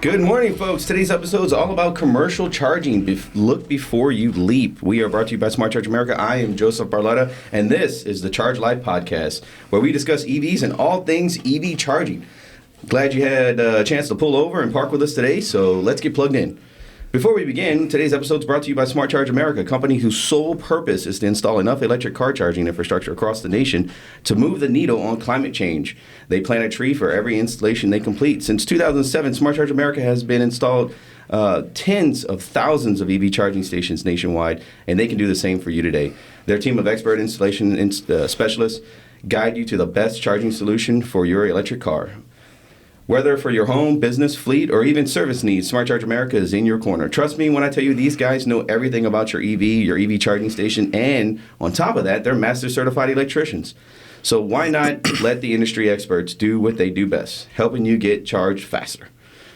Good morning, folks. Today's episode is all about commercial charging. Look before you leap. We are brought to you by Smart Charge America. I am Joseph Barletta, and this is the Charge Life Podcast, where we discuss EVs and all things EV charging. Glad you had a chance to pull over and park with us today, so let's get plugged in. Before we begin, today's episode is brought to you by Smart Charge America, a company whose sole purpose is to install enough electric car charging infrastructure across the nation to move the needle on climate change. They plant a tree for every installation they complete. Since 2007, Smart Charge America has been installed tens of thousands of EV charging stations nationwide, and they can do the same for you today. Their team of expert installation specialists guide you to the best charging solution for your electric car. Whether for your home, business, fleet, or even service needs, Smart Charge America is in your corner. Trust me when I tell you these guys know everything about your EV charging station, and on top of that, they're master certified electricians. So why not let the industry experts do what they do best, helping you get charged faster.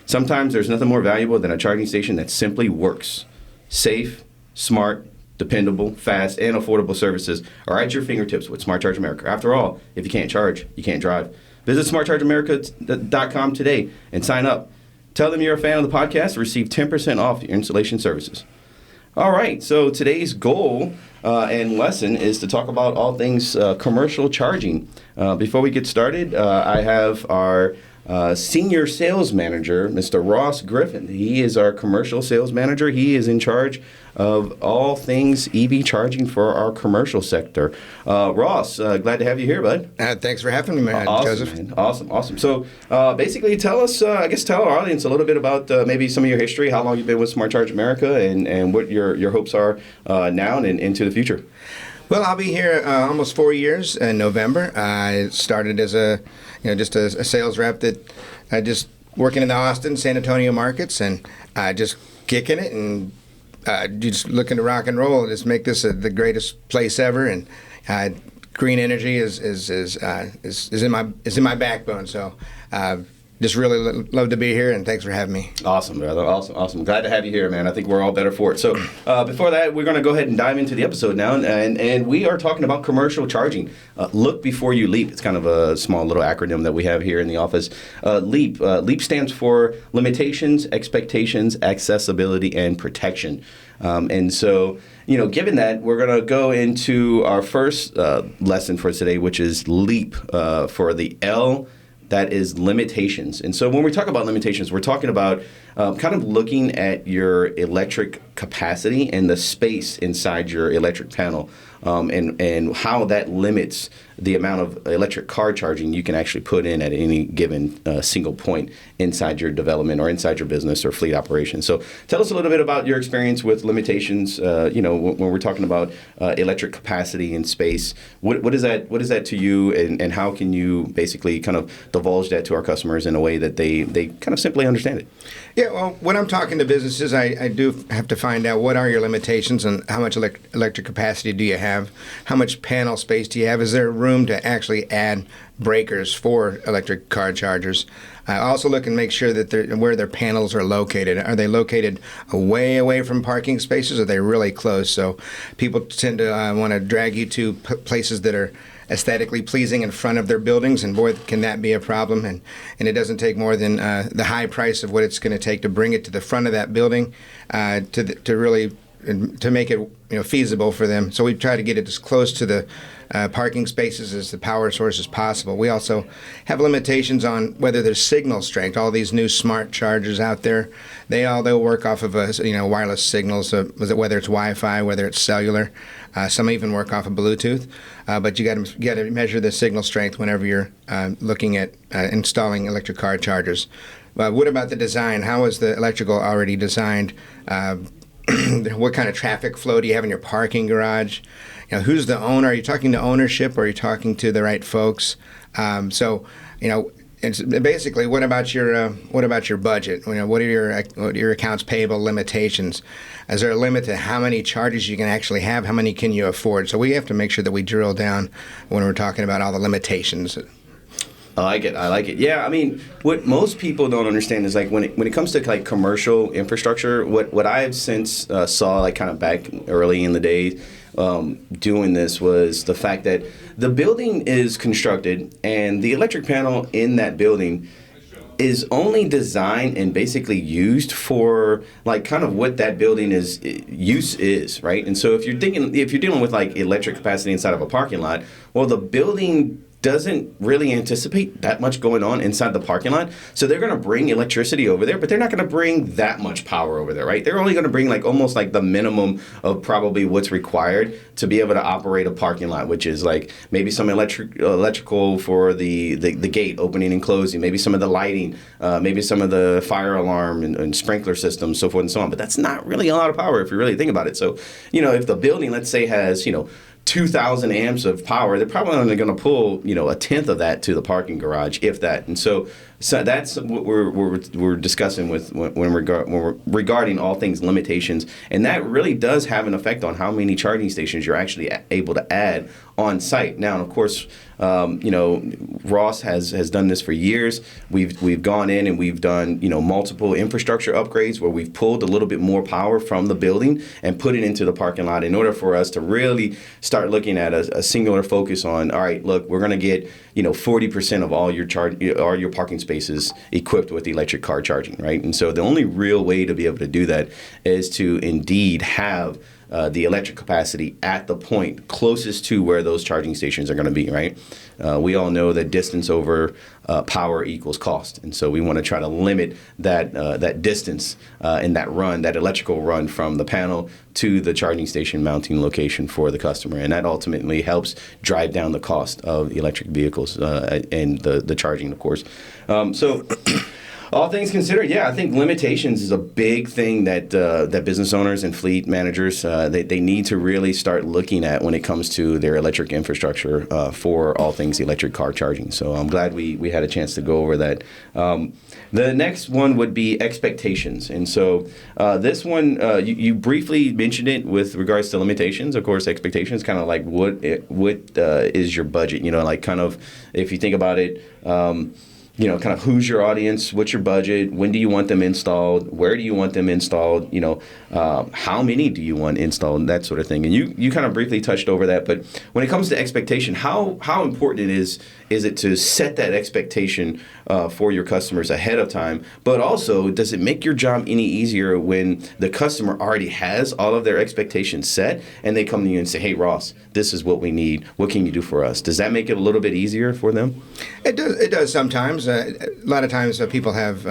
Sometimes there's nothing more valuable than a charging station that simply works. Safe, smart, dependable, fast, and affordable services are at your fingertips with Smart Charge America. After all, if you can't charge, you can't drive. Visit smartchargeamerica.com today and sign up. Tell them you're a fan of the podcast and receive 10% off your installation services. All right, so today's goal and lesson is to talk about all things commercial charging. Before we get started, I have our senior sales manager, Mr. Ross Griffin. He is our commercial sales manager. He is in charge of all things EV charging for our commercial sector. Ross, glad to have you here, bud. Thanks for having me, man, awesome, Joseph. Man. Awesome. So basically tell us, tell our audience a little bit about maybe some of your history, how long you've been with Smart Charge America, and what your hopes are now and into the future. Well, I'll be here almost 4 years in November. I started as just a sales rep that just working in the Austin, San Antonio markets, and just kicking it and just looking to rock and roll, just make this the greatest place ever. And green energy is in my backbone. So just really love to be here, and thanks for having me. Awesome, brother. Awesome. Glad to have you here, man. I think we're all better for it. So before that, we're going to go ahead and dive into the episode now, and we are talking about commercial charging. Look before you leap. It's kind of a small little acronym that we have here in the office. LEAP. LEAP stands for Limitations, Expectations, Accessibility, and Protection. And so, given that, we're going to go into our first lesson for today, which is LEAP for the L. That is limitations. And so when we talk about limitations, we're talking about kind of looking at your electric capacity and the space inside your electric panel and how that limits the amount of electric car charging you can actually put in at any given single point inside your development or inside your business or fleet operation. So tell us a little bit about your experience with limitations, when we're talking about electric capacity and space. What is that to you, and how can you basically kind of divulge that to our customers in a way that they kind of simply understand it? Yeah, well, when I'm talking to businesses, I do have to find out what are your limitations and how much electric capacity do you have? How much panel space do you have? Is there room to actually add breakers for electric car chargers? I also look and make sure that where their panels are located. Are they located way away from parking spaces, or are they really close? So people tend to want to drag you to places that are aesthetically pleasing in front of their buildings, and boy, can that be a problem. And it doesn't take more than the high price of what it's going to take to bring it to the front of that building to really to make it feasible for them. So we try to get it as close to the parking spaces as the power source as possible. We also have limitations on whether there's signal strength. All these new smart chargers out there, they'll work off of wireless signals, whether it's Wi-Fi, whether it's cellular. Some even work off of Bluetooth. But you got to measure the signal strength whenever you're looking at installing electric car chargers. What about the design? How is the electrical already designed? What kind of traffic flow do you have in your parking garage? Who's the owner? Are you talking to ownership, or are you talking to the right folks? It's basically, what about your budget? What are your accounts payable limitations? Is there a limit to how many charges you can actually have? How many can you afford? So we have to make sure that we drill down when we're talking about all the limitations. I like it. Yeah, I mean, what most people don't understand is, like, when it comes to like commercial infrastructure, what I have since saw, like, kind of back early in the day doing this, was the fact that the building is constructed and the electric panel in that building is only designed and basically used for like kind of what that building is, right? And so if you're dealing with like electric capacity inside of a parking lot, well, the building doesn't really anticipate that much going on inside the parking lot. So they're going to bring electricity over there, but they're not going to bring that much power over there, right? They're only going to bring like almost like the minimum of probably what's required to be able to operate a parking lot, which is like maybe some electrical for the gate opening and closing, maybe some of the lighting, maybe some of the fire alarm and sprinkler systems, so forth and so on. But that's not really a lot of power if you really think about it. So, if the building, let's say, has, 2,000 amps of power, they're probably only going to pull, a tenth of that to the parking garage, if that. And so that's what we're discussing with when we're regarding all things limitations, and that really does have an effect on how many charging stations you're actually able to add on site. Now, of course, Ross has done this for years. We've gone in and we've done multiple infrastructure upgrades where we've pulled a little bit more power from the building and put it into the parking lot in order for us to really start looking at a singular focus on, all right, look, we're going to get 40% of all your parking spaces equipped with electric car charging, right? And so the only real way to be able to do that is to indeed have the electric capacity at the point closest to where those charging stations are going to be, right? We all know that distance over power equals cost, and so we want to try to limit that distance and that electrical run from the panel to the charging station mounting location for the customer, and that ultimately helps drive down the cost of electric vehicles and the charging, of course. So. All things considered, yeah, I think limitations is a big thing that business owners and fleet managers they need to really start looking at when it comes to their electric infrastructure for all things electric car charging. So I'm glad we had a chance to go over that. The next one would be expectations, and so this one you briefly mentioned it with regards to limitations. Of course, expectations kind of like what is your budget? Like kind of if you think about it. Kind of who's your audience, what's your budget, when do you want them installed, where do you want them installed, how many do you want installed, that sort of thing. And you kind of briefly touched over that, but when it comes to expectation, how important is it to set that expectation for your customers ahead of time, but also does it make your job any easier when the customer already has all of their expectations set and they come to you and say, hey, Ross, this is what we need, what can you do for us? Does that make it a little bit easier for them? It does sometimes. A lot of times people have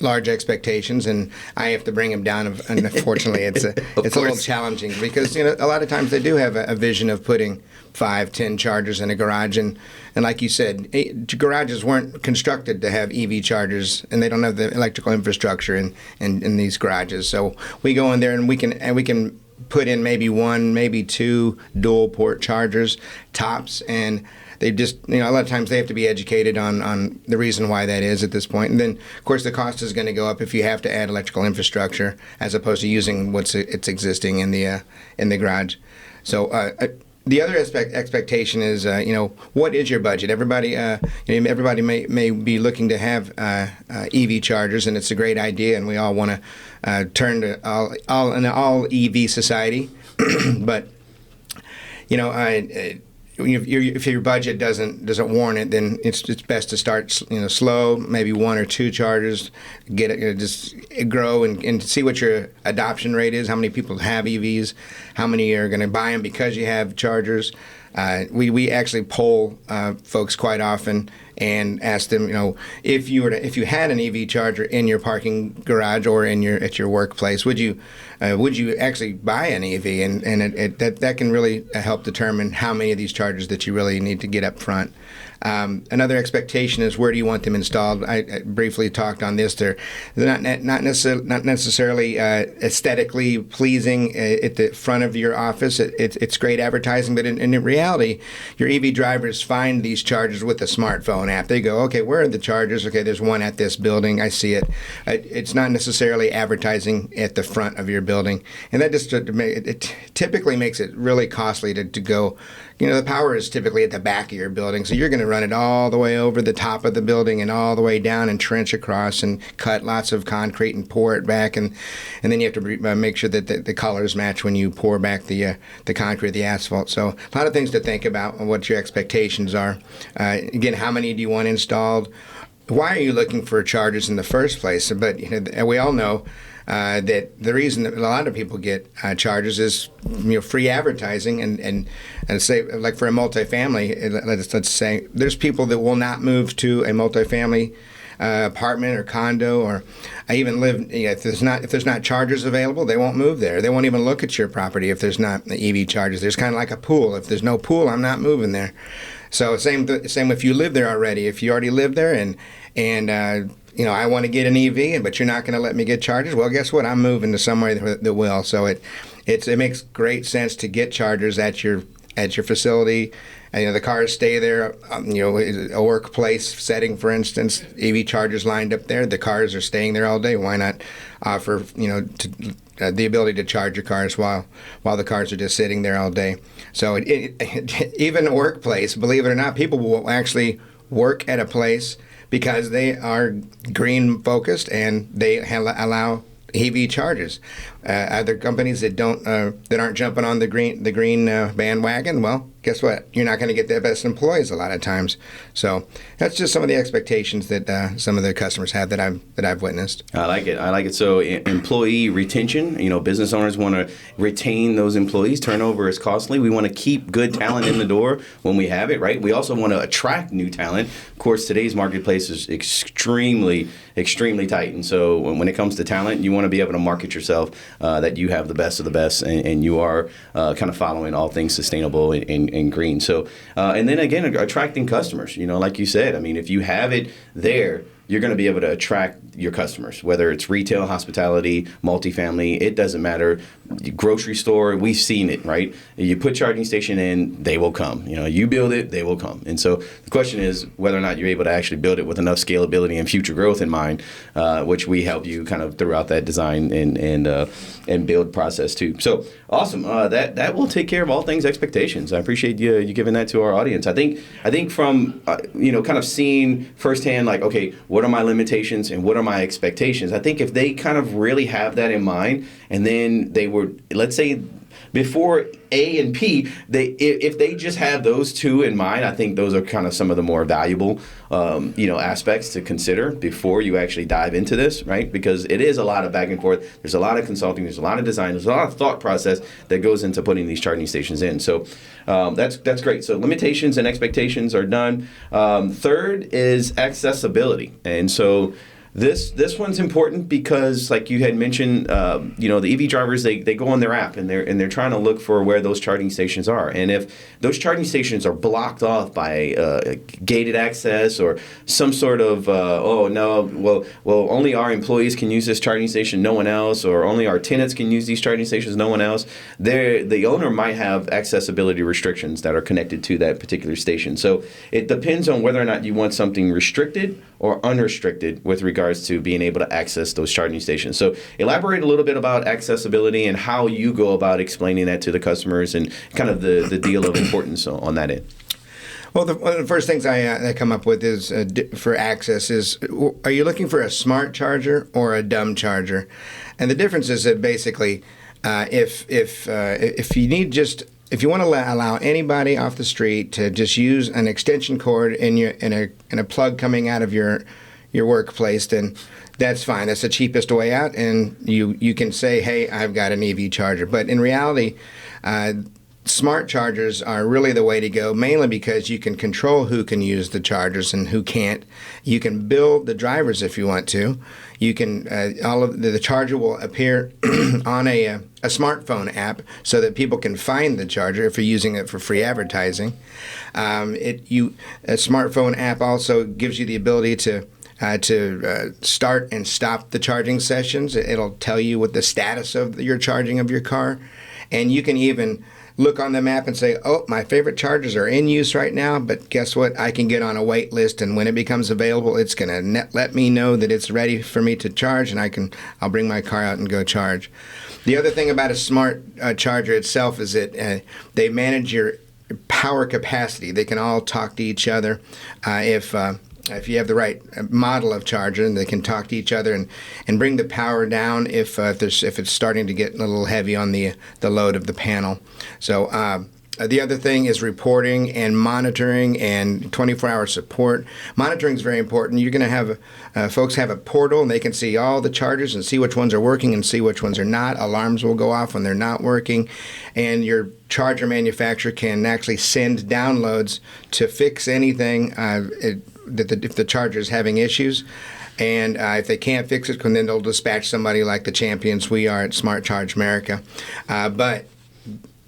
large expectations, and I have to bring them down. And unfortunately, it's a little challenging because a lot of times they do have a vision of putting 5-10 chargers in a garage, and like you said, garages weren't constructed to have EV chargers, and they don't have the electrical infrastructure in these garages. So we go in there and we can put in maybe one, maybe two dual port chargers tops, and they just, a lot of times they have to be educated on the reason why that is at this point. And then, of course, the cost is going to go up if you have to add electrical infrastructure as opposed to using it's existing in the garage. So the other expectation is, what is your budget? Everybody may be looking to have EV chargers, and it's a great idea, and we all want to turn to an all EV society. But if your budget doesn't warrant it, then it's best to start slow, maybe 1 or 2 chargers, get it, just grow and see what your adoption rate is, how many people have EVs, how many are going to buy them because you have chargers. We actually poll folks quite often and ask them, if you had an EV charger in your parking garage or at your workplace, would you actually buy an EV? And that can really help determine how many of these chargers that you really need to get up front. Another expectation is, where do you want them installed? I briefly talked on this. They're not necessarily aesthetically pleasing at the front of your office. It's great advertising, but in reality, your EV drivers find these chargers with a smartphone app. They go, okay, where are the chargers? Okay, there's one at this building. I see it. It's not necessarily advertising at the front of your building, and that just it typically makes it really costly to go. The power is typically at the back of your building, so you're going to run it all the way over the top of the building and all the way down and trench across and cut lots of concrete and pour it back, and then you have to make sure that the colors match when you pour back the concrete, the asphalt. So a lot of things to think about on what your expectations are. Again, how many do you want installed? why are you looking for chargers in the first place? But we all know that the reason that a lot of people get chargers is free advertising, and say like for a multifamily, let's say there's people that will not move to a multifamily apartment or condo, or I even live. If there's not chargers available, they won't move there. They won't even look at your property if there's not EV chargers. There's kind of like a pool. If there's no pool, I'm not moving there. So same if you live there already. If you already live there and I want to get an EV, but you're not going to let me get chargers. Well, guess what? I'm moving to somewhere that will. So it makes great sense to get chargers at your facility. And, the cars stay there. A workplace setting, for instance, EV chargers lined up there. The cars are staying there all day. Why not offer the ability to charge your cars while the cars are just sitting there all day? So even a workplace, believe it or not, people will actually work at a place because they are green focused and they allow EV chargers. Other companies that aren't jumping on the green bandwagon, well, guess what? You're not going to get the best employees a lot of times. So that's just some of the expectations that some of the customers have that I've witnessed. I like it. So employee retention, business owners want to retain those employees. Turnover is costly. We want to keep good talent in the door when we have it, right? We also want to attract new talent. Of course, today's marketplace is extremely tight. And so when it comes to talent, you want to be able to market yourself that you have the best of the best, and you are kind of following all things sustainable and green. So, and then again, attracting customers. Like you said, I mean, if you have it there, you're going to be able to attract your customers, whether it's retail, hospitality, multifamily, it doesn't matter. Grocery store, we've seen it, right? You put charging station in, they will come. You build it, they will come. And so the question is whether or not you're able to actually build it with enough scalability and future growth in mind, which we help you kind of throughout that design and build process too. So awesome. That will take care of all things expectations. I appreciate you giving that to our audience. I think from kind of seeing firsthand, like, okay, what are my limitations and what are my expectations? I think if they kind of really have that in mind, and then they were, let's say, before A and P, if they just have those two in mind, I think those are kind of some of the more valuable, aspects to consider before you actually dive into this, right? Because it is a lot of back and forth. There's a lot of consulting. There's a lot of design. There's a lot of thought process that goes into putting these charging stations in. So that's great. So limitations and expectations are done. Third is accessibility, and so. This one's important because, like you had mentioned, the EV drivers, they go on their app and they're trying to look for where those charging stations are. And if those charging stations are blocked off by gated access or some sort of only our employees can use this charging station, no one else, or only our tenants can use these charging stations, no one else, the owner might have accessibility restrictions that are connected to that particular station. So it depends on whether or not you want something restricted or unrestricted with regards to being able to access those charging stations. So elaborate a little bit about accessibility and how you go about explaining that to the customers and kind of the deal of importance on that end. Well, one of the first things I come up with is for access is, are you looking for a smart charger or a dumb charger? And the difference is that basically, if you need if you want to allow anybody off the street to just use an extension cord in a plug coming out of your workplace, then that's fine. That's the cheapest way out, and you can say, hey, I've got an EV charger. But in reality, smart chargers are really the way to go, mainly because you can control who can use the chargers and who can't. You can build the drivers if you want to. You can the charger will appear on a smartphone app so that people can find the charger if you're using it for free advertising. A smartphone app also gives you the ability to start and stop the charging sessions. It'll tell you what the status of your charging of your car, and you can even look on the map and say, oh, my favorite chargers are in use right now, but guess what? I can get on a wait list, and when it becomes available, it's going to let me know that it's ready for me to charge, and I'll bring my car out and go charge. The other thing about a smart charger itself is that they manage your power capacity. They can all talk to each other. If you have the right model of charger, and they can talk to each other and bring the power down if it's starting to get a little heavy on the load of the panel. So The other thing is reporting and monitoring and 24-hour support. Monitoring is very important. You're going to have folks have a portal, and they can see all the chargers and see which ones are working and see which ones are not. Alarms will go off when they're not working. And your charger manufacturer can actually send downloads to fix anything if the charger is having issues. And if they can't fix it, then they'll dispatch somebody like the champions we are at Smart Charge America. But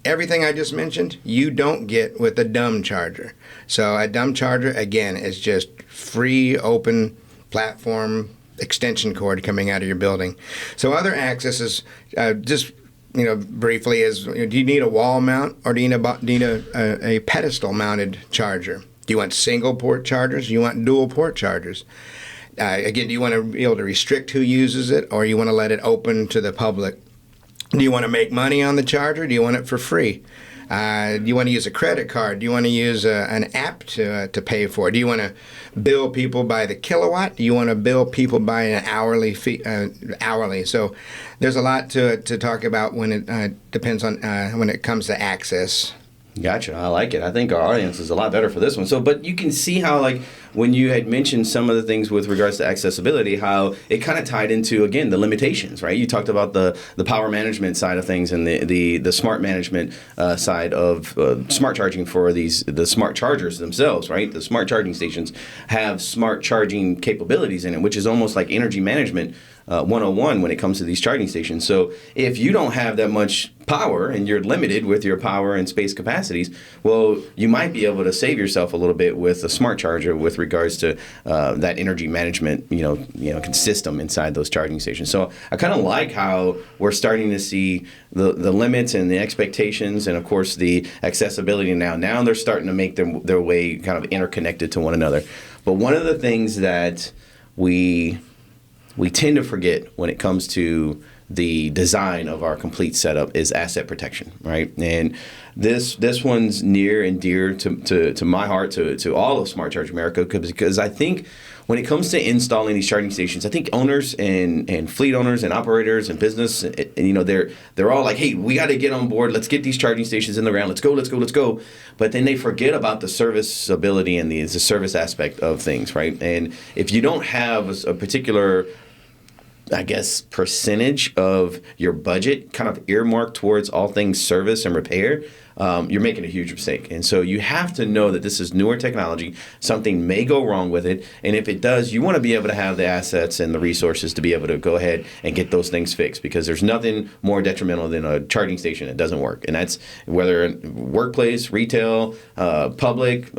everything I just mentioned, you don't get with a dumb charger. So a dumb charger, again, is just free, open platform extension cord coming out of your building. So other access is just, briefly is, do you need a wall mount or do you need a pedestal mounted charger? Do you want single port chargers? Do you want dual port chargers? Again, do you want to be able to restrict who uses it, or you want to let it open to the public? Do you want to make money on the charger? Do you want it for free? Do you want to use a credit card? Do you want to use an app to pay for it? Do you want to bill people by the kilowatt? Do you want to bill people by an hourly fee? Hourly. So there's a lot to talk about when it depends on when it comes to access. Gotcha. I like it. I think our audience is a lot better for this one. So, but you can see how, like, when you had mentioned some of the things with regards to accessibility, how it kind of tied into, again, the limitations, right? You talked about the power management side of things and the smart management side of smart charging for the smart chargers themselves, right? The smart charging stations have smart charging capabilities in it, which is almost like energy management 101 when it comes to these charging stations. So if you don't have that much power and you're limited with your power and space capacities, well, you might be able to save yourself a little bit with a smart charger with regards to that energy management, system inside those charging stations. So I kind of like how we're starting to see the limits and the expectations, and of course the accessibility now. Now they're starting to make their way kind of interconnected to one another. But one of the things that we tend to forget when it comes to the design of our complete setup is asset protection, right? And this one's near and dear to my heart, to all of Smart Charge America, because I think when it comes to installing these charging stations, I think owners and fleet owners and operators and business, they're all like, hey, we got to get on board. Let's get these charging stations in the ground. Let's go. But then they forget about the serviceability and the service aspect of things, right? And if you don't have a particular, I guess, percentage of your budget kind of earmarked towards all things service and repair, you're making a huge mistake. And so you have to know that this is newer technology. Something may go wrong with it. And if it does, you want to be able to have the assets and the resources to be able to go ahead and get those things fixed, because there's nothing more detrimental than a charging station that doesn't work. And that's whether workplace, retail, public,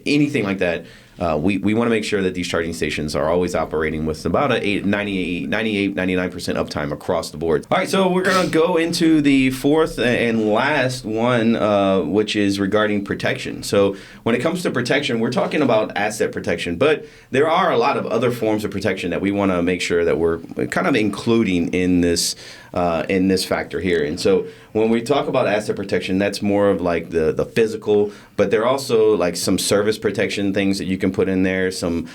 anything like that. We want to make sure that these charging stations are always operating with about a 98, 99% uptime across the board. All right, so we're going to go into the fourth and last one, which is regarding protection. So when it comes to protection, we're talking about asset protection, but there are a lot of other forms of protection that we want to make sure that we're kind of including in this factor here. And so when we talk about asset protection, that's more of like the physical, but there are also like some service protection things that you can put in there, some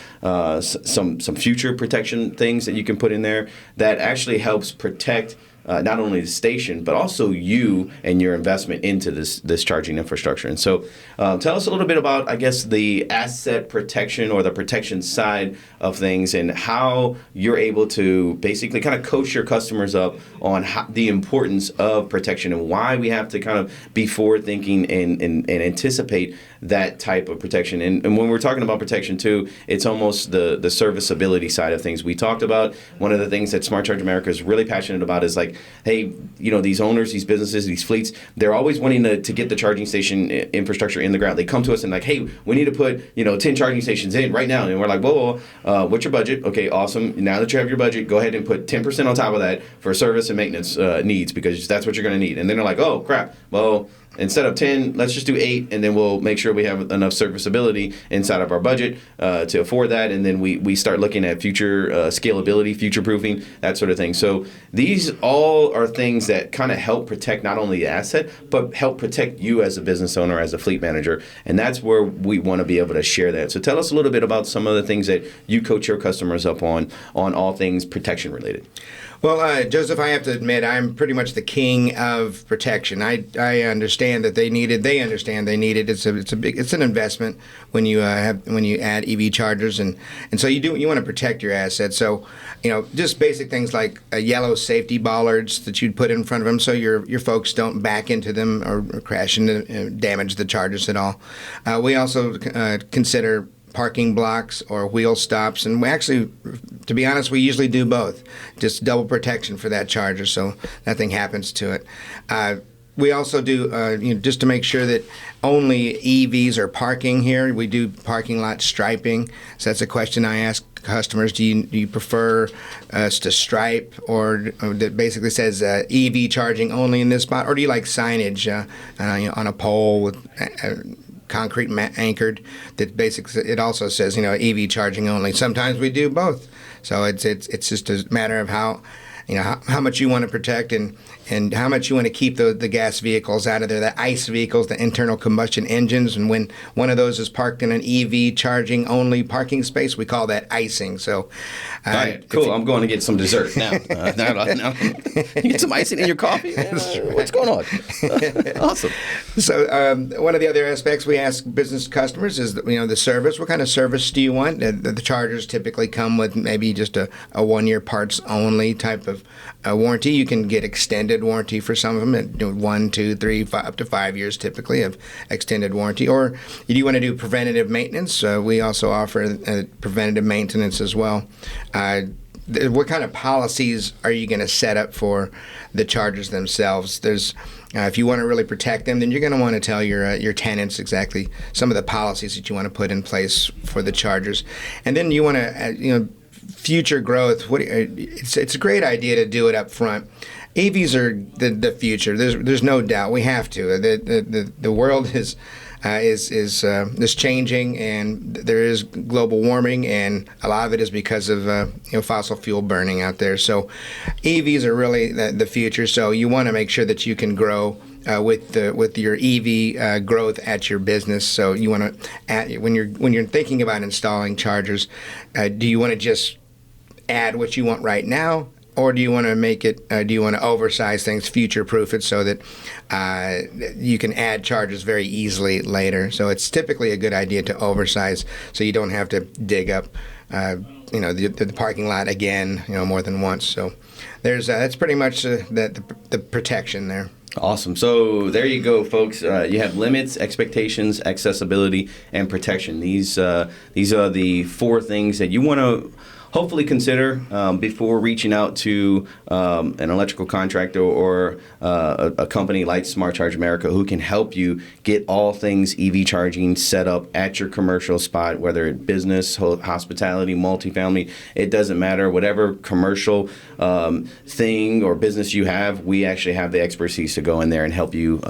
future protection things that you can put in there that actually helps protect not only the station, but also you and your investment into this charging infrastructure. And so tell us a little bit about, I guess, the asset protection or the protection side of things and how you're able to basically kind of coach your customers up on the importance of protection and why we have to kind of be forward thinking and anticipate that type of protection. And when we're talking about protection too, it's almost the serviceability side of things. We talked about one of the things that Smart Charge America is really passionate about is like, hey, these owners, these businesses, these fleets, they're always wanting to get the charging station infrastructure in the ground. They come to us and like, hey, we need to put 10 charging stations in right now. And we're like, whoa, what's your budget? Okay, awesome. Now that you have your budget, go ahead and put 10% on top of that for service and maintenance needs, because that's what you're going to need. And then they're like, oh, crap. Well, instead of 10, let's just do 8, and then we'll make sure we have enough serviceability inside of our budget to afford that. And then we start looking at future scalability, future-proofing, that sort of thing. So these all are things that kind of help protect not only the asset, but help protect you as a business owner, as a fleet manager. And that's where we want to be able to share that. So tell us a little bit about some of the things that you coach your customers up on all things protection related. Well, Joseph, I have to admit, I'm pretty much the king of protection. I understand that they need it. They understand they need it. It's an investment when you add EV chargers, and so you want to protect your assets. So, just basic things like yellow safety bollards that you'd put in front of them, so your folks don't back into them or crash into damage the chargers at all. We also consider parking blocks or wheel stops, and we actually, to be honest, we usually do both, just double protection for that charger so nothing happens to it. We also do, just to make sure that only EVs are parking here, we do parking lot striping. So that's a question I ask customers. Do you prefer us to stripe, or that basically says EV charging only in this spot, or do you like signage on a pole with concrete anchored that basically it also says EV charging only? Sometimes we do both, so it's just a matter of how much you want to protect and how much you want to keep the gas vehicles out of there, the ICE vehicles, the internal combustion engines. And when one of those is parked in an EV charging only parking space, we call that icing. So, all right, cool. I'm going to get some dessert now. Now. You get some icing in your coffee? What's going on? Awesome. So one of the other aspects we ask business customers is the service. What kind of service do you want? The chargers typically come with maybe just a 1-year parts only type of warranty. You can get extended warranty for some of them, 1, 2, 3, up to 5 years typically of extended warranty. Or if you want to do preventative maintenance, we also offer preventative maintenance as well. What kind of policies are you going to set up for the chargers themselves? There's if you want to really protect them, then you're going to want to tell your tenants exactly some of the policies that you want to put in place for the chargers, and then you want to future growth. It's a great idea to do it up front. EVs are the future. There's no doubt. We have to. The world is changing, and there is global warming, and a lot of it is because of fossil fuel burning out there. So EVs are really the future. So you want to make sure that you can grow with your EV growth at your business. So you want to when you're thinking about installing chargers, do you want to just add what you want right now, or do you want to make it? Do you want to oversize things, future-proof it, so that you can add chargers very easily later? So it's typically a good idea to oversize, so you don't have to dig up, the parking lot again, more than once. So that's pretty much the protection there. Awesome. So there you go, folks. You have limits, expectations, accessibility, and protection. These are the 4 things that you want to hopefully consider before reaching out to an electrical contractor or a company like Smart Charge America, who can help you get all things EV charging set up at your commercial spot, whether it's business, hospitality, multifamily. It doesn't matter. Whatever commercial thing or business you have, we actually have the expertise to go in there and help you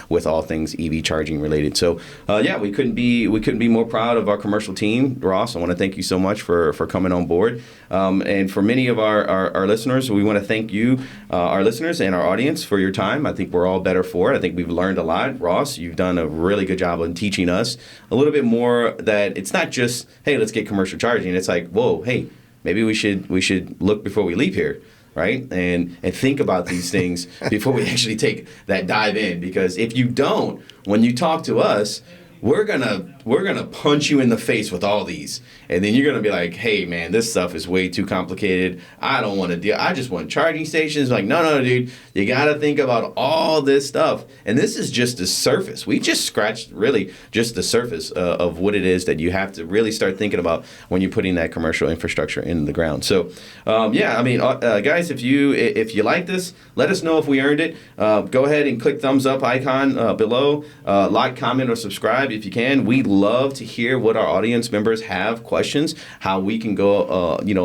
with all things EV charging related. So we couldn't be more proud of our commercial team. Ross, I want to thank you so much for coming on board. And for many of our listeners, we want to thank you, our listeners and our audience, for your time. I think we're all better for it. I think we've learned a lot. Ross, you've done a really good job on teaching us a little bit more that it's not just, hey, let's get commercial charging. It's like, whoa, hey, maybe we should look before we leave here. Right? And think about these things before we actually take that dive in. Because if you don't, when you talk to us, we're gonna punch you in the face with all these, and then you're gonna be like, hey man, this stuff is way too complicated. I don't want to deal. I just want charging stations. Like, no, dude, you gotta think about all this stuff. And this is just the surface. We just scratched really just the surface of what it is that you have to really start thinking about when you're putting that commercial infrastructure in the ground. So guys, if you like this, let us know if we earned it. Go ahead and click thumbs up icon below. Like, comment, or subscribe if you can. We love to hear what our audience members have questions, how we can go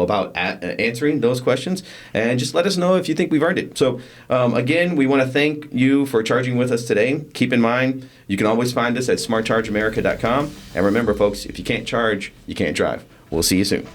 about answering those questions, and just let us know if you think we've earned it. So again, we want to thank you for charging with us today. Keep in mind, you can always find us at smartchargeamerica.com, and remember folks, if you can't charge, you can't drive. We'll see you soon.